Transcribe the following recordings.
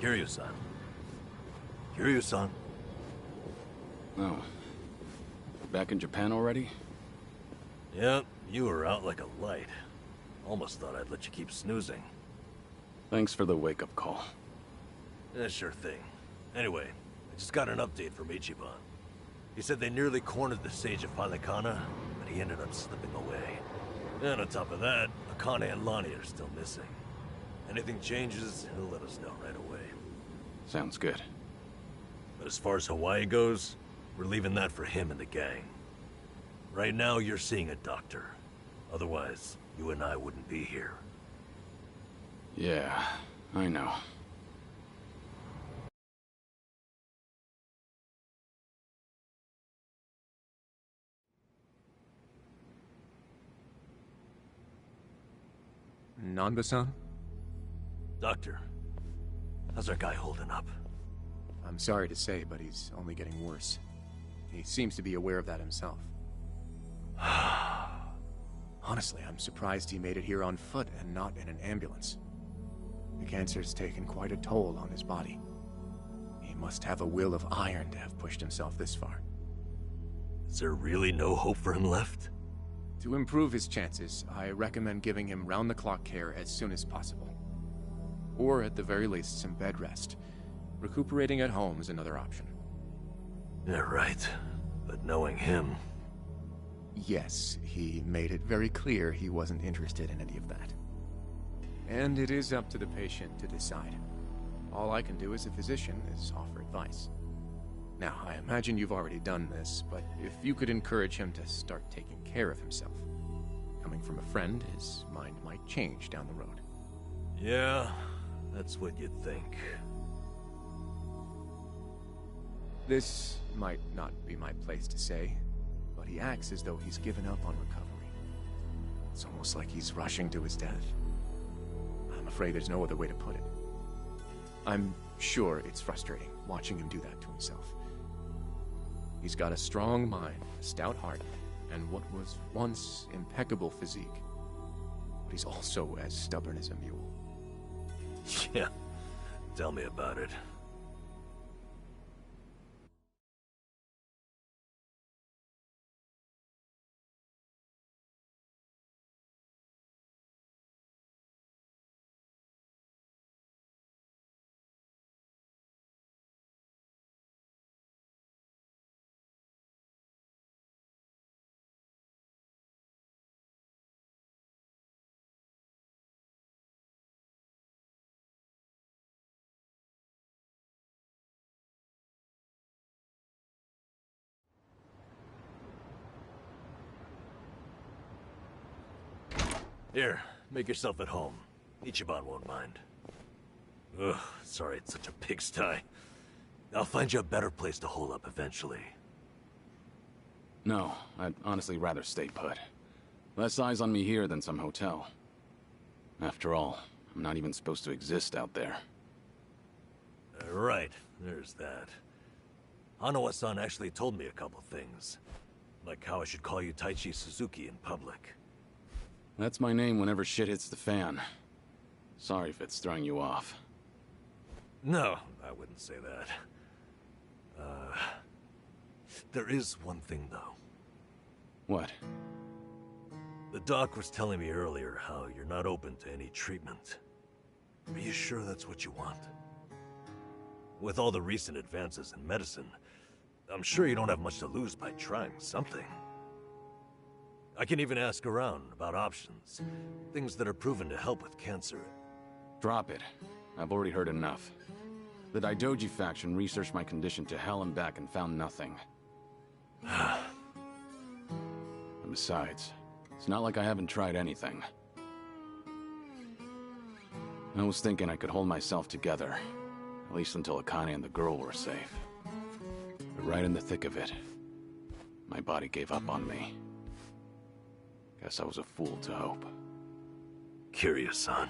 Kiryu-san. Kiryu-san. Oh. Back in Japan already? Yep, you were out like a light. Almost thought I'd let you keep snoozing. Thanks for the wake-up call. Yeah, sure thing. Anyway, I just got an update from Ichiban. He said they nearly cornered the sage of Falekana, but he ended up slipping away. And on top of that, Akane and Lonnie are still missing. Anything changes, he'll let us know right away. Sounds good. But as far as Hawaii goes, we're leaving that for him and the gang. Right now, you're seeing a doctor. Otherwise, you and I wouldn't be here. Yeah, I know. Nanba-san? Doctor, how's our guy holding up? I'm sorry to say, but he's only getting worse. He seems to be aware of that himself. Honestly, I'm surprised he made it here on foot and not in an ambulance. The cancer's taken quite a toll on his body. He must have a will of iron to have pushed himself this far. Is there really no hope for him left? To improve his chances, I recommend giving him round-the-clock care as soon as possible. Or at the very least, some bed rest. Recuperating at home is another option. Yeah, right. But knowing him... Yes, he made it very clear he wasn't interested in any of that. And it is up to the patient to decide. All I can do as a physician is offer advice. Now, I imagine you've already done this, but if you could encourage him to start taking care of himself. Coming from a friend, his mind might change down the road. Yeah, that's what you'd think. This might not be my place to say, but he acts as though he's given up on recovery. It's almost like he's rushing to his death. I'm afraid there's no other way to put it. I'm sure it's frustrating watching him do that to himself. He's got a strong mind, a stout heart, and what was once impeccable physique. But he's also as stubborn as a mule. Yeah, tell me about it. Here, make yourself at home. Ichiban won't mind. Ugh, sorry it's such a pigsty. I'll find you a better place to hole up eventually. No, I'd honestly rather stay put. Less eyes on me here than some hotel. After all, I'm not even supposed to exist out there. Right, there's that. Hanawa-san actually told me a couple things. Like how I should call you Taichi Suzuki in public. That's my name whenever shit hits the fan. Sorry if it's throwing you off. No, I wouldn't say that. There is one thing, though. What? The doc was telling me earlier how you're not open to any treatment. Are you sure that's what you want? With all the recent advances in medicine, I'm sure you don't have much to lose by trying something. I can even ask around about options. Things that are proven to help with cancer. Drop it. I've already heard enough. The Daidoji faction researched my condition to hell and back and found nothing. And besides, it's not like I haven't tried anything. I was thinking I could hold myself together, at least until Akane and the girl were safe. But right in the thick of it, my body gave up on me. Guess I was a fool to hope. Kiryu-san.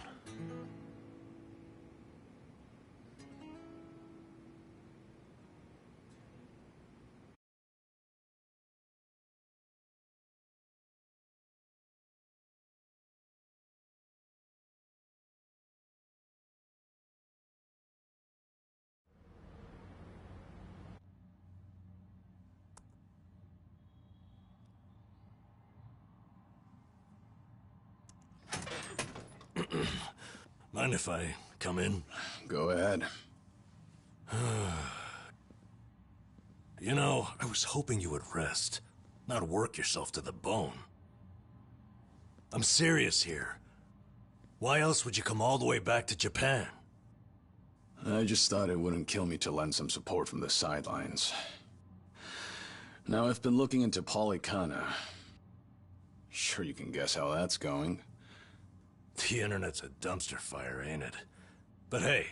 Mind if I come in? Go ahead. You know, I was hoping you would rest, not work yourself to the bone. I'm serious here. Why else would you come all the way back to Japan? I just thought it wouldn't kill me to lend some support from the sidelines. Now, I've been looking into Polycana. Sure you can guess how that's going. The internet's a dumpster fire, ain't it? But hey,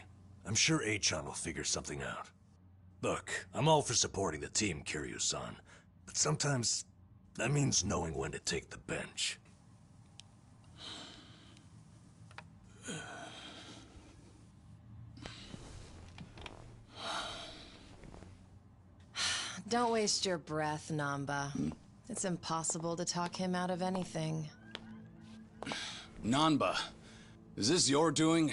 I'm sure Achan will figure something out. Look, I'm all for supporting the team, Kiryu-san, but sometimes that means knowing when to take the bench. Don't waste your breath, Namba. It's impossible to talk him out of anything. Nanba, is this your doing?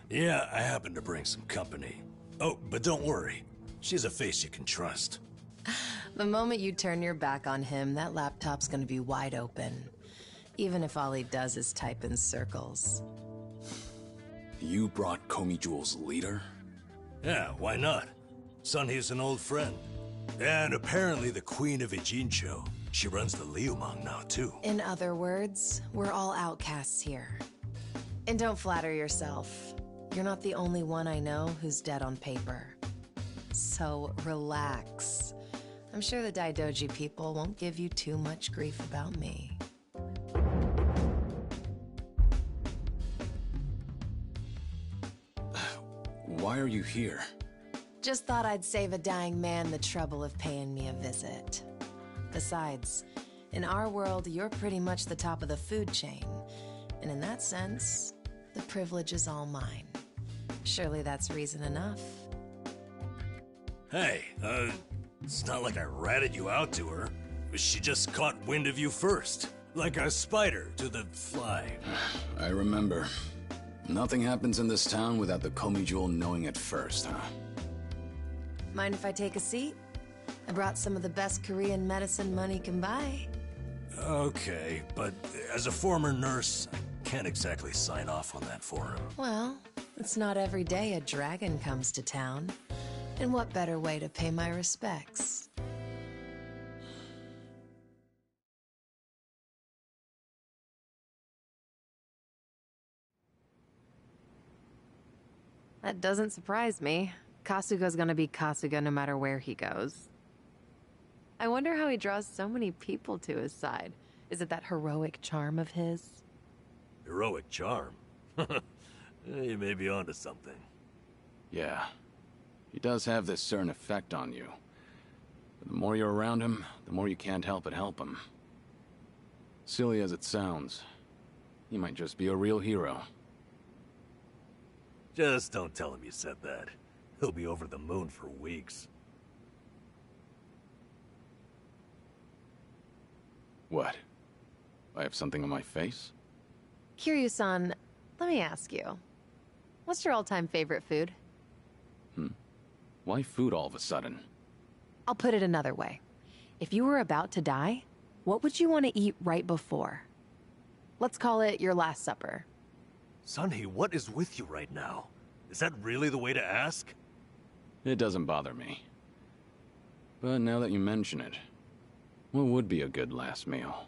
Yeah, I happen to bring some company. Oh, but don't worry. She's a face you can trust. The moment you turn your back on him, that laptop's gonna be wide open. Even if all he does is type in circles. You brought Komi Jewel's leader? Yeah, why not? Sunhee's an old friend. And apparently the Queen of Ijincho. She runs the Liumang now, too. In other words, we're all outcasts here. And don't flatter yourself. You're not the only one I know who's dead on paper. So relax. I'm sure the Daidoji people won't give you too much grief about me. Why are you here? Just thought I'd save a dying man the trouble of paying me a visit. Besides, in our world, you're pretty much the top of the food chain. And in that sense, the privilege is all mine. Surely that's reason enough. Hey, it's not like I ratted you out to her. She just caught wind of you first. Like a spider to the fly. I remember. Nothing happens in this town without the Komi Jewel knowing it first, huh? Mind if I take a seat? I brought some of the best Korean medicine money can buy. Okay, but as a former nurse, I can't exactly sign off on that for him. Well, it's not every day a dragon comes to town. And what better way to pay my respects? That doesn't surprise me. Kasuga's gonna be Kasuga no matter where he goes. I wonder how he draws so many people to his side. Is it that heroic charm of his? Heroic charm? You may be onto something. Yeah. He does have this certain effect on you. But the more you're around him, the more you can't help but help him. Silly as it sounds, he might just be a real hero. Just don't tell him you said that. He'll be over the moon for weeks. What? I have something on my face? Kiryu-san, let me ask you. What's your all-time favorite food? Why food all of a sudden? I'll put it another way. If you were about to die, what would you want to eat right before? Let's call it your last supper. Sunhee, what is with you right now? Is that really the way to ask? It doesn't bother me. But now that you mention it, what would be a good last meal?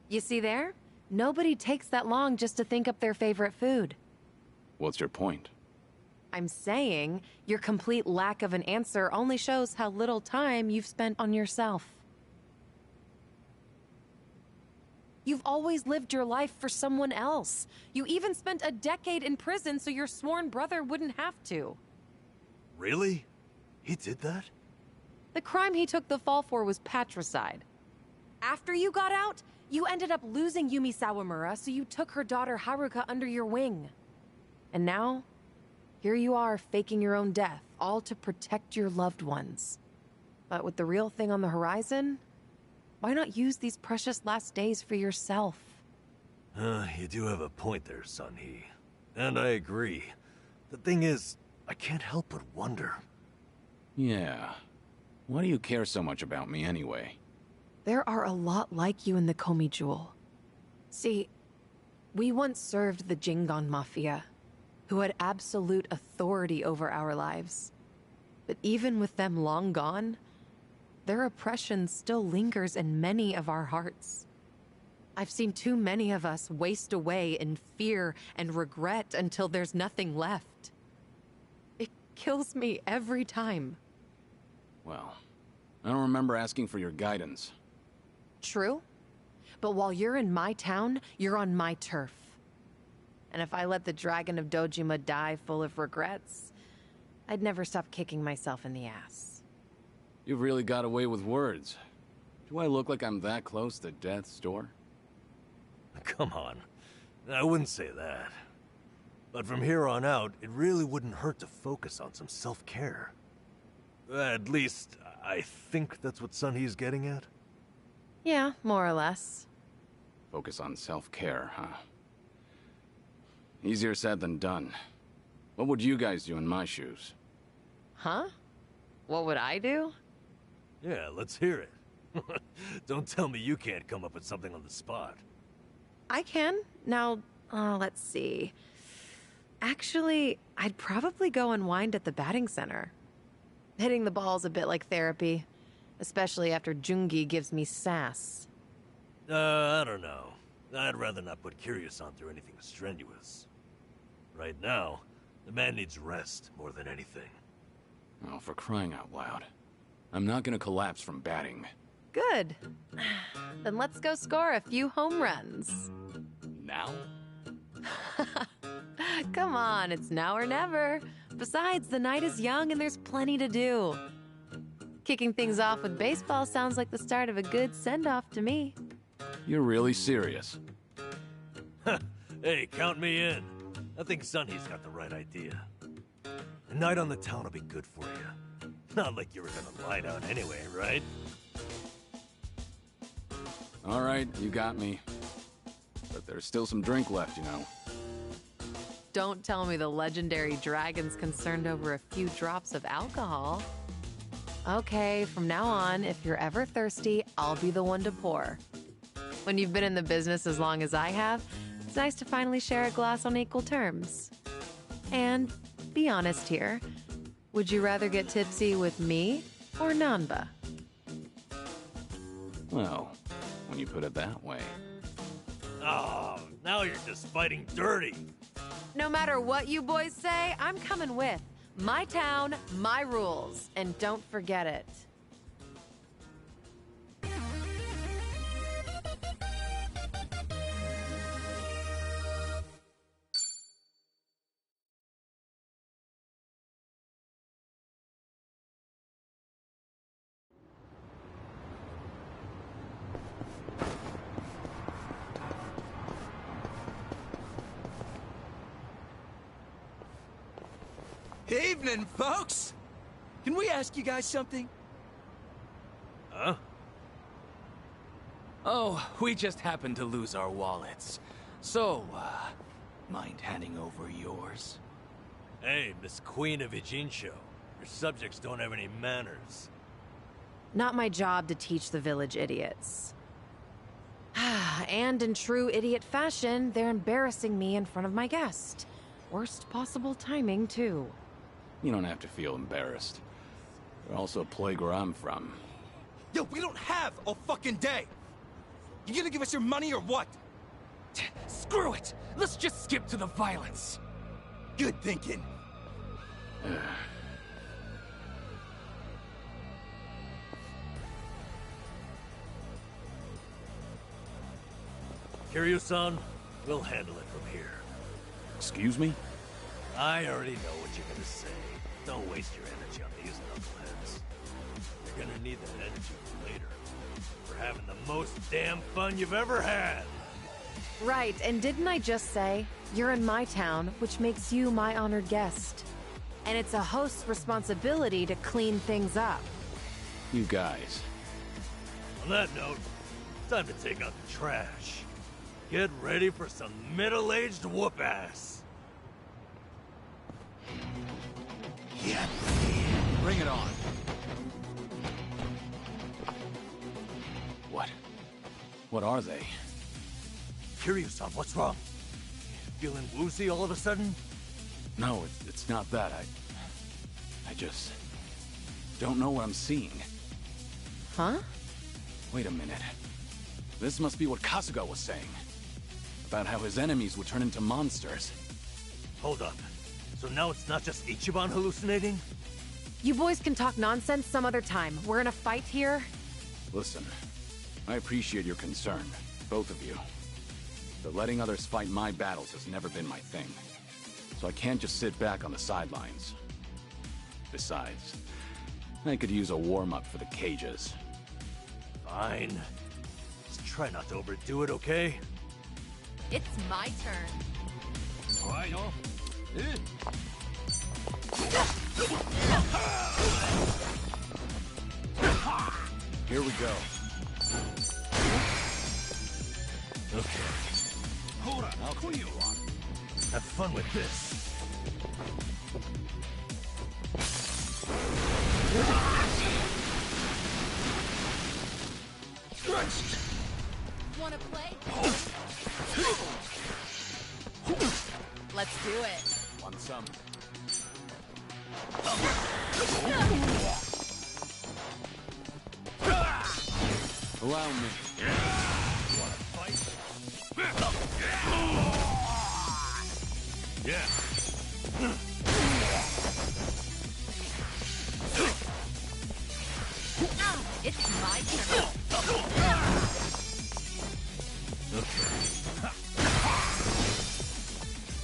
You see there? Nobody takes that long just to think up their favorite food. What's your point? I'm saying your complete lack of an answer only shows how little time you've spent on yourself. You've always lived your life for someone else. You even spent a decade in prison so your sworn brother wouldn't have to. Really? He did that? The crime he took the fall for was patricide. After you got out, you ended up losing Yumi Sawamura, so you took her daughter Haruka under your wing. And now, here you are faking your own death, all to protect your loved ones. But with the real thing on the horizon, why not use these precious last days for yourself? You do have a point there, Sunhee. And I agree. The thing is, I can't help but wonder. Yeah. Why do you care so much about me anyway? there are a lot like you in the Komi Jewel. See, we once served the Jingon Mafia, who had absolute authority over our lives. But even with them long gone, their oppression still lingers in many of our hearts. I've seen too many of us waste away in fear and regret until there's nothing left. It kills me every time. Well, I don't remember asking for your guidance. True, but while you're in my town, you're on my turf. And if I let the Dragon of Dojima die full of regrets, I'd never stop kicking myself in the ass. You've really got away with words. Do I look like I'm that close to death's door? Come on. I wouldn't say that. But from here on out, it really wouldn't hurt to focus on some self-care. At least, I think that's what Sunhee's getting at. Yeah, more or less. Focus on self-care, huh? Easier said than done. What would you guys do in my shoes? Huh? What would I do? Yeah, let's hear it. Don't tell me you can't come up with something on the spot. I can. Now, let's see. Actually, I'd probably go unwind at the batting center. Hitting the ball's a bit like therapy, especially after Jungi gives me sass. I don't know. I'd rather not put Kiryu-san through anything strenuous. Right now, the man needs rest more than anything. Oh, for crying out loud. I'm not gonna collapse from batting. Good. Then let's go score a few home runs. Now? Come on, it's now or never. Besides, the night is young and there's plenty to do. Kicking things off with baseball sounds like the start of a good send-off to me. You're really serious? Hey, count me in. I think Sunhee's got the right idea. A night on the town will be good for you. Not like you were gonna lie down anyway, right? All right, you got me. But there's still some drink left, you know. Don't tell me the legendary dragon's concerned over a few drops of alcohol. Okay, from now on, if you're ever thirsty, I'll be the one to pour. When you've been in the business as long as I have, it's nice to finally share a glass on equal terms. And be honest here, would you rather get tipsy with me or Nanba? Well, when you put it that way. Oh, now you're just fighting dirty. No matter what you boys say, I'm coming with. My town, my rules, and don't forget it. Evening, folks! Can we ask you guys something? Huh? Oh, we just happened to lose our wallets. So, mind handing over yours? Hey, Miss Queen of Ijincho. Your subjects don't have any manners. Not my job to teach the village idiots. And in true idiot fashion, they're embarrassing me in front of my guest. Worst possible timing, too. You don't have to feel embarrassed. They're also a plague where I'm from. Yo, we don't have a fucking day! You gonna give us your money or what? Screw it! Let's just skip to the violence! Good thinking. Kiryu-san, we'll handle it from here. Excuse me? I already know what you're gonna say. Don't waste your energy on these knuckleheads. You're gonna need that energy for later. For having the most damn fun you've ever had. Right, and didn't I just say, you're in my town, which makes you my honored guest. And it's a host's responsibility to clean things up. You guys. On that note, time to take out the trash. Get ready for some middle-aged whoop-ass. Yeah. Bring it on. What? What are they? Kiryu-san, what's wrong? Feeling woozy all of a sudden? No, it's not that. I just don't know what I'm seeing. Huh? Wait a minute. This must be what Kasuga was saying. About how his enemies would turn into monsters. Hold up. So now it's not just Ichiban hallucinating? You boys can talk nonsense some other time. We're in a fight here. Listen, I appreciate your concern, both of you. But letting others fight my battles has never been my thing. So I can't just sit back on the sidelines. Besides, I could use a warm-up for the cages. Fine. Just try not to overdo it, okay? It's my turn. Here we go. Okay. I'll take you on. Have fun with this. Wanna play? Let's do it. Want some? Allow me. Wanna fight? Yeah. It's my turn. Okay.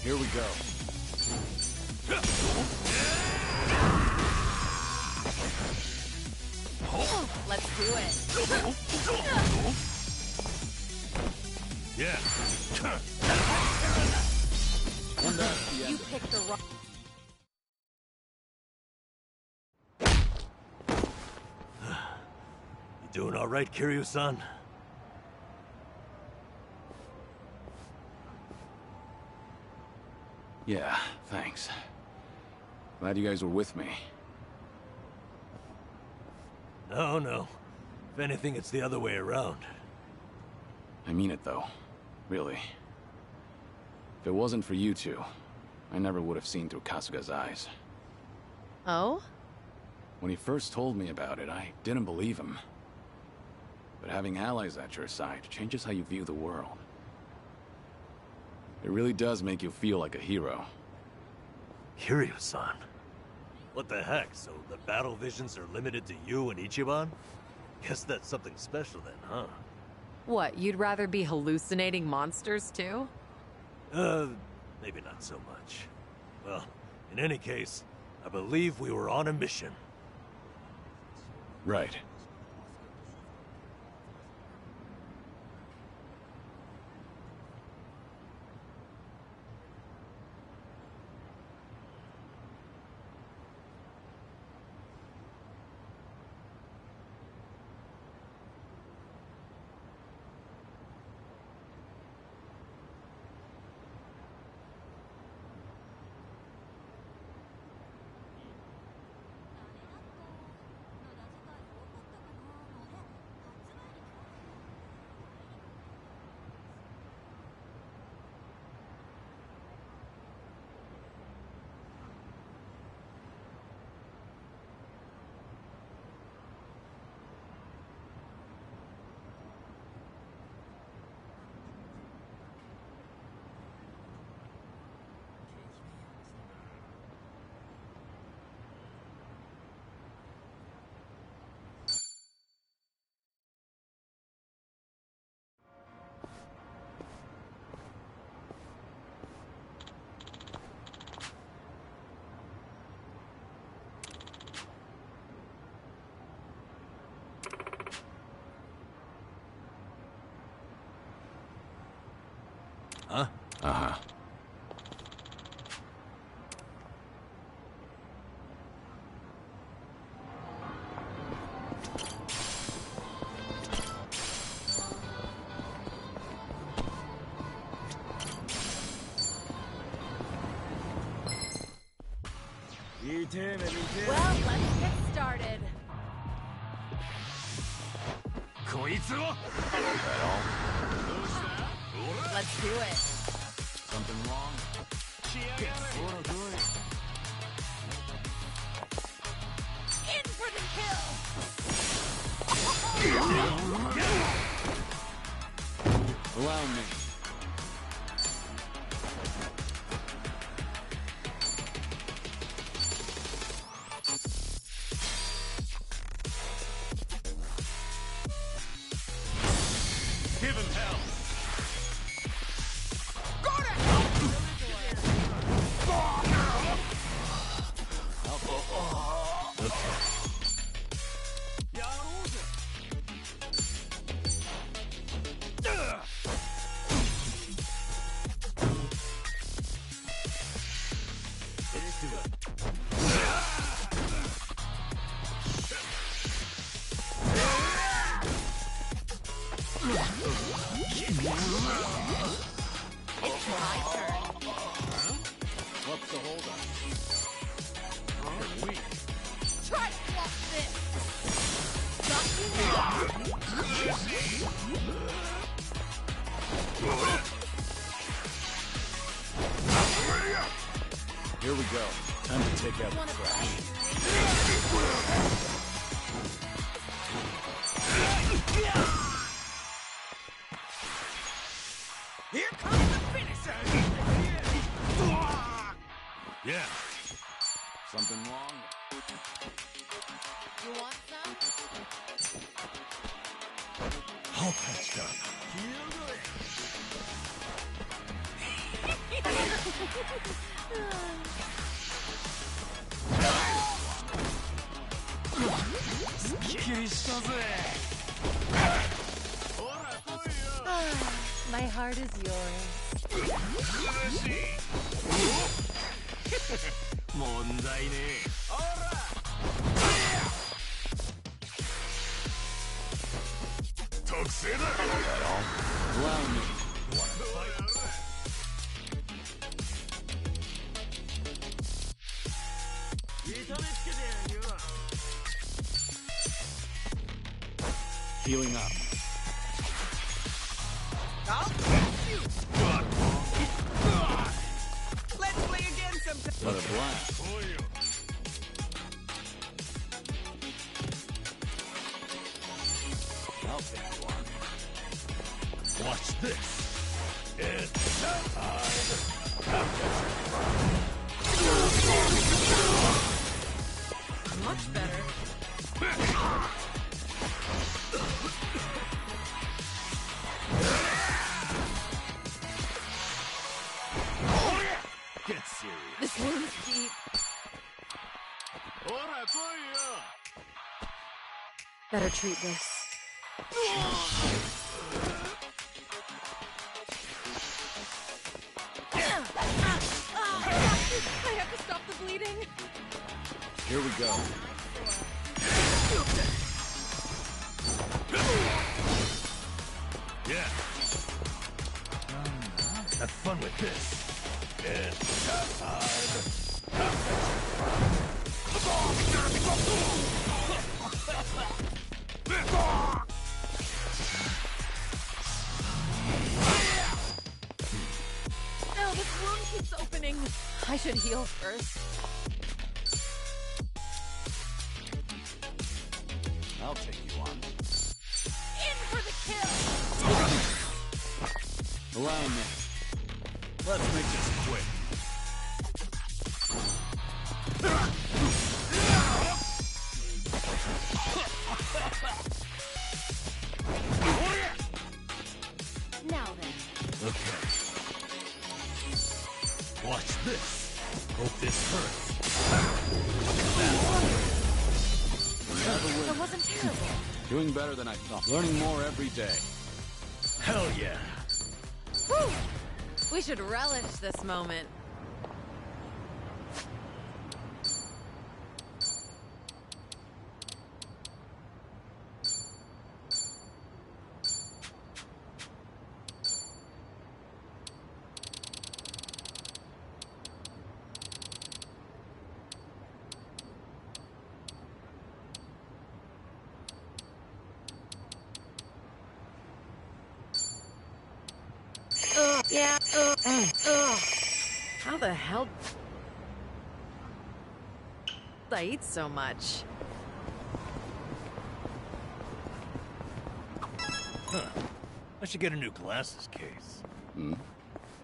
Here we go. Let's do it. Yeah. And that's the end You of it. picked the wrong. You doing all right, Kiryu-san? Yeah, thanks. Glad you guys were with me. No, no. If anything, it's the other way around. I mean it, though. Really. If it wasn't for you two, I never would have seen through Kasuga's eyes. Oh? When he first told me about it, I didn't believe him. But having allies at your side changes how you view the world. It really does make you feel like a hero. Kiryu-san? What the heck? So the battle visions are limited to you and Ichiban? Guess that's something special then, huh? What, you'd rather be hallucinating monsters too? Maybe not so much. Well, in any case, I believe we were on a mission. Right. Huh? Uh-huh. Well, let's get started. That all? Let's do it. Something wrong? In for the kill! Allow me. Give him hell. It's my turn. What's the holdup? Try to block this. Got you now. Here we go. Time to take out the trash. Here comes the finisher. Yeah. Something wrong? You want some? All patched up. My heart is yours. 問題ねえ。特製だ。 Allow me. Healing up. Let's play again sometime. Let it blast. I'll take you on. Watch this. It's Much better. Get serious. This wound's deep. Better treat this. I have to stop the bleeding. Here we go. Yeah. Have fun with this. It's No, this wound keeps opening. I should heal first. I'll take you on. In for the kill. Allow me. Let's make this quick. Now then. Okay. Watch this. Hope this hurts. That wasn't terrible. Doing better than I thought. Learning more every day. Hell yeah. Whew. We should relish this moment. Ugh. How the hell did I eat so much? Huh. I should get a new glasses case. Hmm?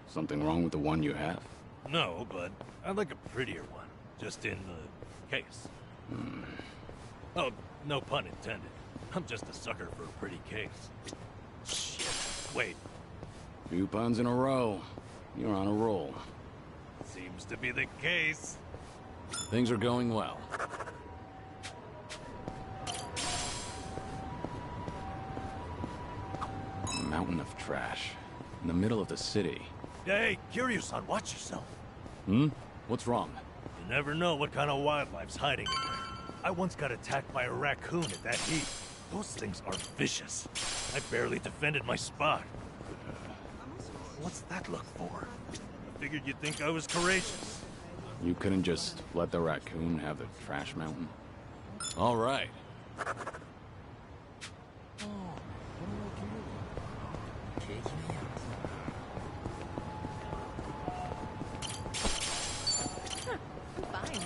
Something wrong with the one you have? No, but I'd like a prettier one. Just in the case. Oh, no pun intended. I'm just a sucker for a pretty case. Shit. Wait. 2 puns in a row. You're on a roll. Seems to be the case. Things are going well. A mountain of trash. In the middle of the city. Hey, Kiryu-san, watch yourself. Hmm? What's wrong? You never know what kind of wildlife's hiding in there. I once got attacked by a raccoon at that heat. Those things are vicious. I barely defended my spot. What's that look for? I figured you'd think I was courageous. You couldn't just let the raccoon have the trash mountain? All right. I'm fine.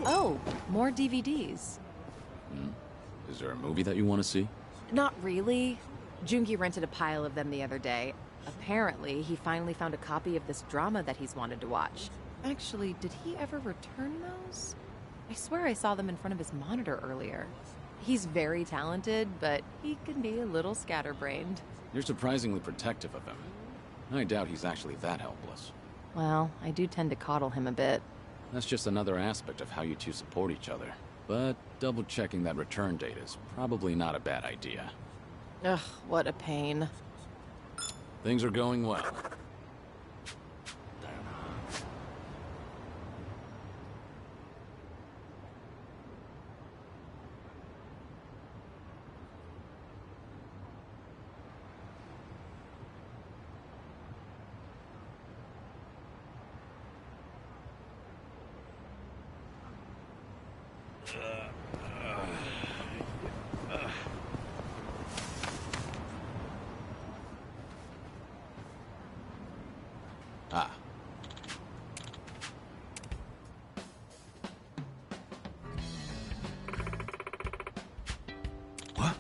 Oh, more DVDs. Is there a movie that you want to see? Not really. Jungi rented a pile of them the other day. Apparently, he finally found a copy of this drama that he's wanted to watch. Actually, did he ever return those? I swear I saw them in front of his monitor earlier. He's very talented, but he can be a little scatterbrained. You're surprisingly protective of him. I doubt he's actually that helpless. Well, I do tend to coddle him a bit. That's just another aspect of how you two support each other. But double-checking that return date is probably not a bad idea. Ugh, what a pain. Things are going well. Ah. What?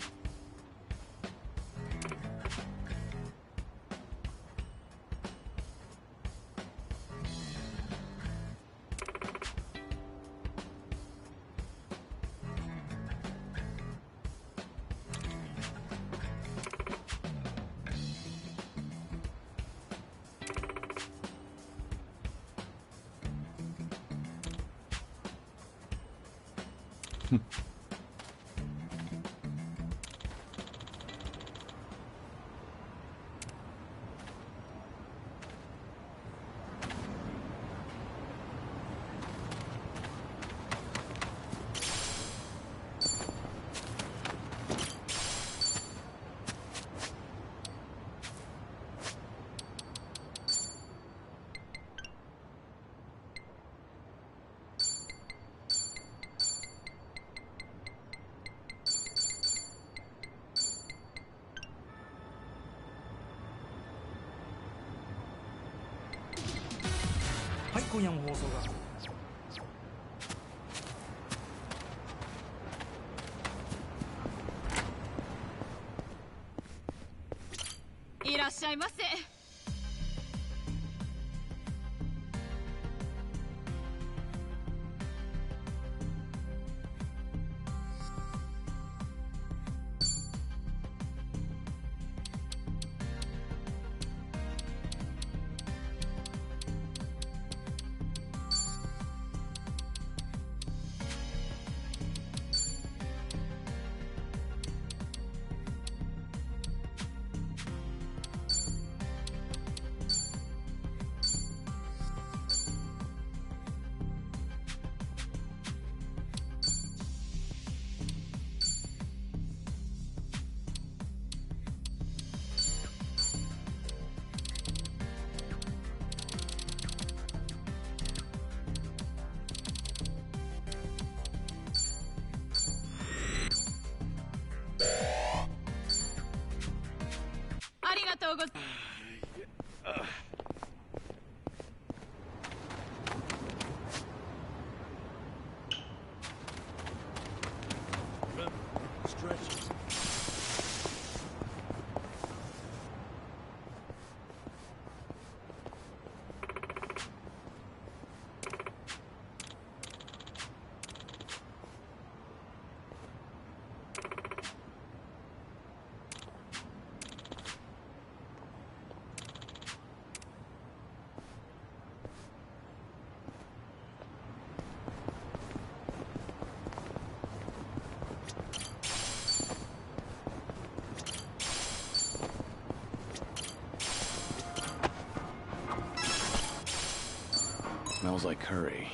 Smells like curry.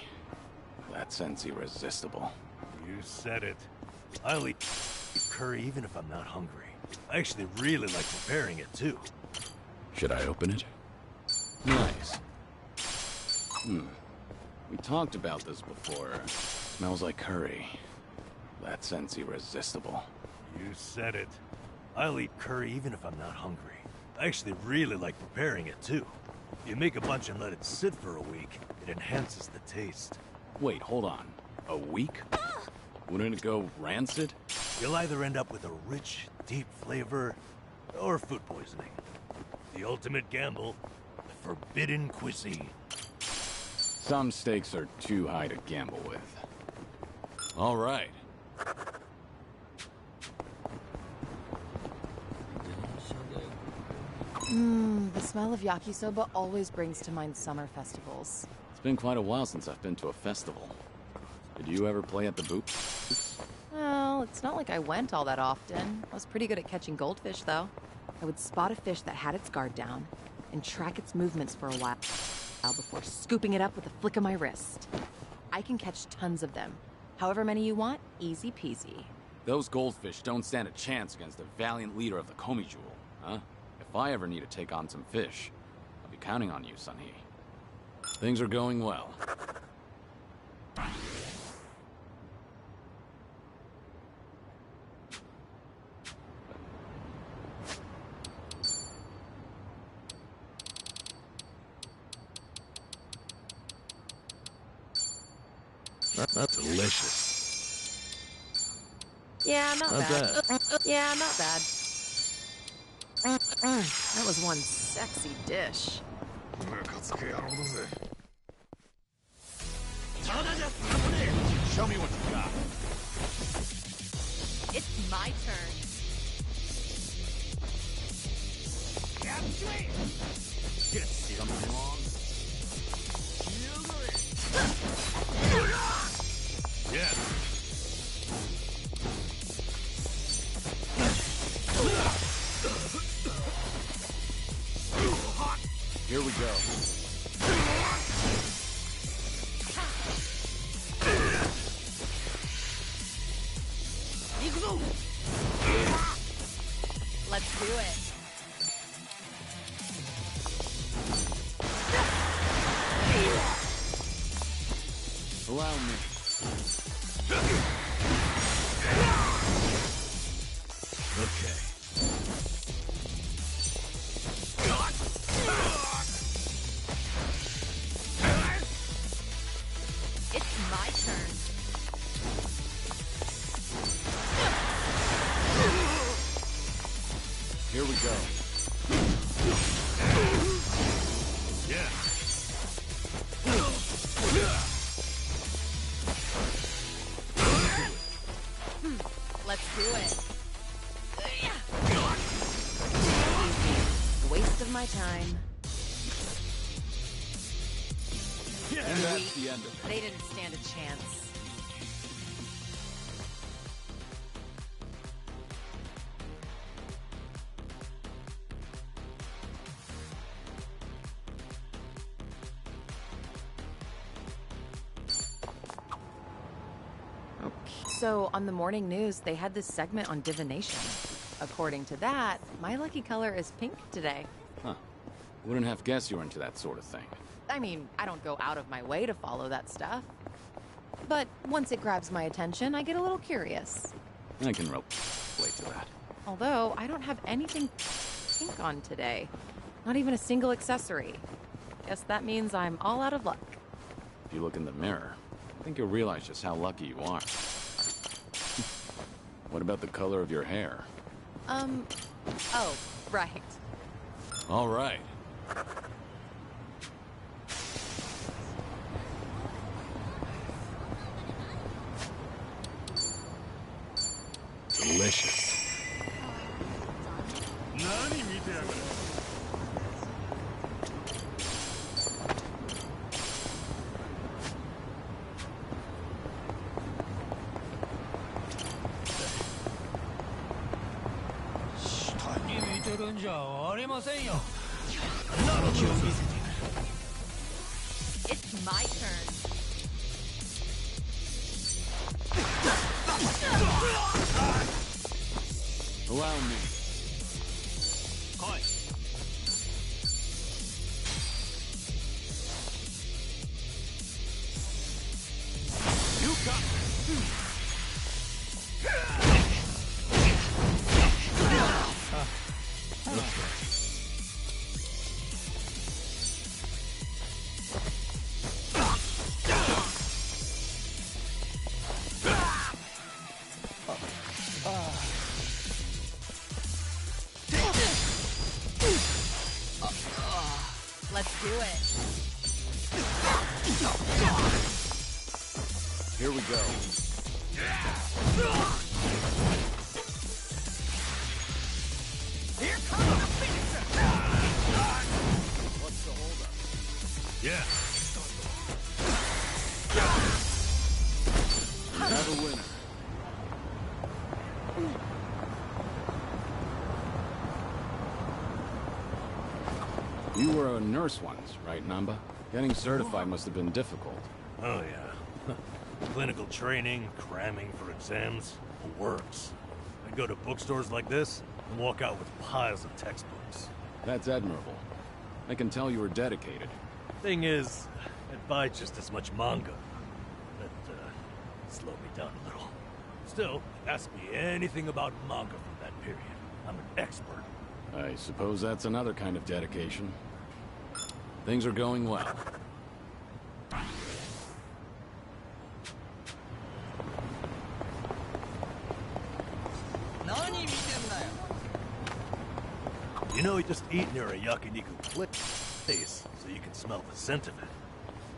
That scent's irresistible. You said it. I'll eat curry even if I'm not hungry. I actually really like preparing it too. Should I open it? Nice. We talked about this before. Smells like curry. That scent's irresistible. You said it. I'll eat curry even if I'm not hungry. I actually really like preparing it too. You make a bunch and let it sit for a week, it enhances the taste. Wait, hold on. A week? Wouldn't it go rancid? You'll either end up with a rich, deep flavor, or food poisoning. The ultimate gamble, forbidden cuisine. Some stakes are too high to gamble with. All right. The smell of yakisoba always brings to mind summer festivals. It's been quite a while since I've been to a festival. Did you ever play at the booth? Well, it's not like I went all that often. I was pretty good at catching goldfish, though. I would spot a fish that had its guard down and track its movements for a while before scooping it up with a flick of my wrist. I can catch tons of them. However many you want, easy peasy. Those goldfish don't stand a chance against the valiant leader of the Komi Jewel, huh? If I ever need to take on some fish, I'll be counting on you, Sunhee. Things are going well. That's delicious. Yeah, not bad. Yeah, not bad. That was one sexy dish. Show me what you got. It's my turn. Something wrong? Yeah. Here we go. Let's do it. Allow me. Okay. It's my turn. Here we go. Yeah. Let's do it. Waste of my time. And that's the end of it. They didn't stand a chance. So, on the morning news, they had this segment on divination. According to that, my lucky color is pink today. Huh. Wouldn't have guessed you were into that sort of thing. I mean, I don't go out of my way to follow that stuff. But once it grabs my attention, I get a little curious. I can relate to that. Although, I don't have anything pink on today. Not even a single accessory. Guess that means I'm all out of luck. If you look in the mirror, I think you'll realize just how lucky you are. What about the color of your hair? Oh, right. All right. Delicious. It's My turn. Allow me. You got this. Let's do it. Here we go. Here comes the finisher. What's the holdup? Yeah. We have a winner. You were a nurse once, right, Namba? Getting certified must have been difficult. Oh, yeah. Clinical training, cramming for exams, the works. I'd go to bookstores like this and walk out with piles of textbooks. That's admirable. I can tell you were dedicated. Thing is, I'd buy just as much manga. That, slowed me down a little. Still, ask me anything about manga from that period. I'm an expert. I suppose that's another kind of dedication. Things are going well. You know, you just eat near a yakiniku place so you can smell the scent of it.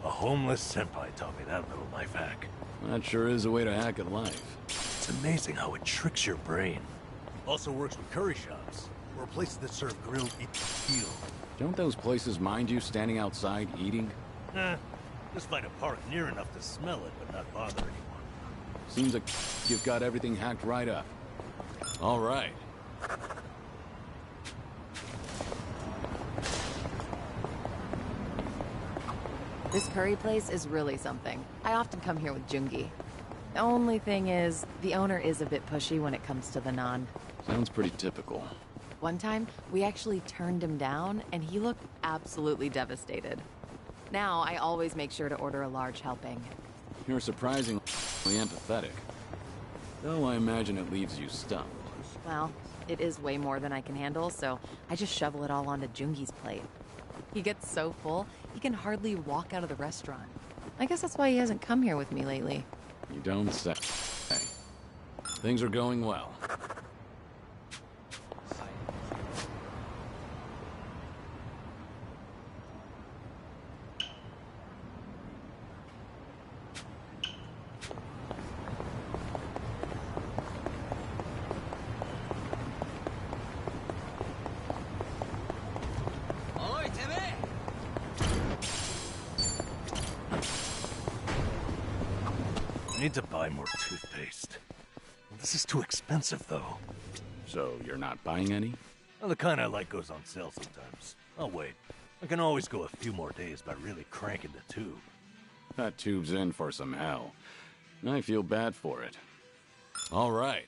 A homeless senpai taught me that little life hack. That sure is a way to hack at life. It's amazing how it tricks your brain. Also works with curry shops, or places that serve grilled eel. Don't those places mind you standing outside eating? Nah, just find a park near enough to smell it, but not bother anyone. Seems like you've got everything hacked right up. All right. This curry place is really something. I often come here with Jungi. The only thing is, the owner is a bit pushy when it comes to the naan. Sounds pretty typical. One time, we actually turned him down, and he looked absolutely devastated. Now, I always make sure to order a large helping. You're surprisingly empathetic. Though I imagine it leaves you stumped. Well, it is way more than I can handle, so I just shovel it all onto Jungi's plate. He gets so full, he can hardly walk out of the restaurant. I guess that's why he hasn't come here with me lately. You don't say. Things are going well. I need to buy more toothpaste. This is too expensive, though. So you're not buying any? Well, the kind I like goes on sale sometimes. I'll wait. I can always go a few more days by really cranking the tube. That tube's in for some hell. I feel bad for it. All right.